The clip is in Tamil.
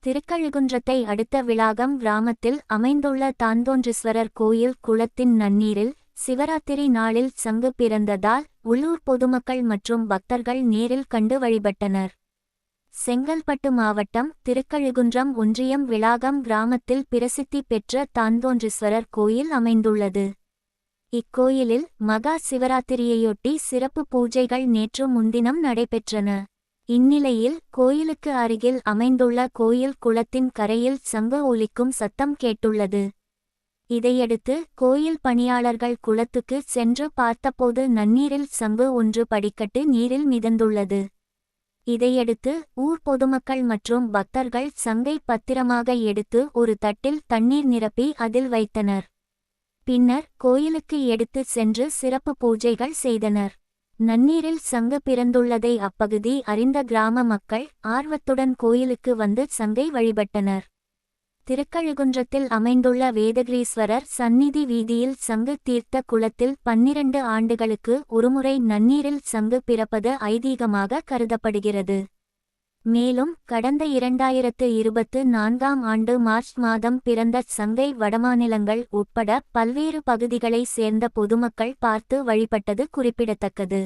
திருக்கழுகுன்றத்தை அடுத்த விளாகம் கிராமத்தில் அமைந்துள்ள தான்தோன்றீஸ்வரர் கோயில் குளத்தின் நன்னீரில் சிவராத்திரி நாளில் சங்கு பிறந்ததால் உள்ளூர் பொதுமக்கள் மற்றும் பக்தர்கள் நேரில் கண்டு வழிபட்டனர். செங்கல்பட்டு மாவட்டம் திருக்கழுகுன்றம் ஒன்றியம் விளாகம் கிராமத்தில் பிரசித்தி பெற்ற தான்தோன்றீஸ்வரர் கோயில் அமைந்துள்ளது. இக்கோயிலில் மகா சிவராத்திரியையொட்டி சிறப்பு பூஜைகள் நேற்று முன்தினம் நடைபெற்றன. இந்நிலையில் கோயிலுக்கு அருகில் அமைந்துள்ள கோயில் குளத்தின் கரையில் சங்கு ஒலிக்கும் சத்தம் கேட்டுள்ளது. இதையடுத்து கோயில் பணியாளர்கள் குளத்துக்கு சென்று பார்த்தபோது நன்னீரில் சங்கு ஒன்று படிக்கட்டு நீரில் மிதந்துள்ளது. இதையடுத்து ஊர் பொதுமக்கள் மற்றும் பக்தர்கள் சங்கை பத்திரமாக எடுத்து ஒரு தட்டில் தண்ணீர் நிரப்பி அதில் வைத்தனர். பின்னர் கோயிலுக்கு எடுத்து சென்று சிறப்பு பூஜைகள் செய்தனர். நன்னீரில் சங்கு பிறந்துள்ளதை அப்பகுதி அறிந்த கிராம மக்கள் ஆர்வத்துடன் கோயிலுக்கு வந்து சங்கை வழிபட்டனர். திருக்கழுகுன்றத்தில் அமைந்துள்ள வேதகிரீஸ்வரர் சந்நிதி வீதியில் சங்கு தீர்த்த குளத்தில் 12 ஆண்டுகளுக்கு ஒருமுறை நன்னீரில் சங்கு பிறப்பது ஐதீகமாக கருதப்படுகிறது. மேலும் கடந்த 2024ஆம் ஆண்டு மார்ச் மாதம் பிறந்த சங்கை வடமாநிலங்கள் உட்பட பல்வேறு பகுதிகளை சேர்ந்த பொதுமக்கள் பார்த்து வழிபட்டது குறிப்பிடத்தக்கது.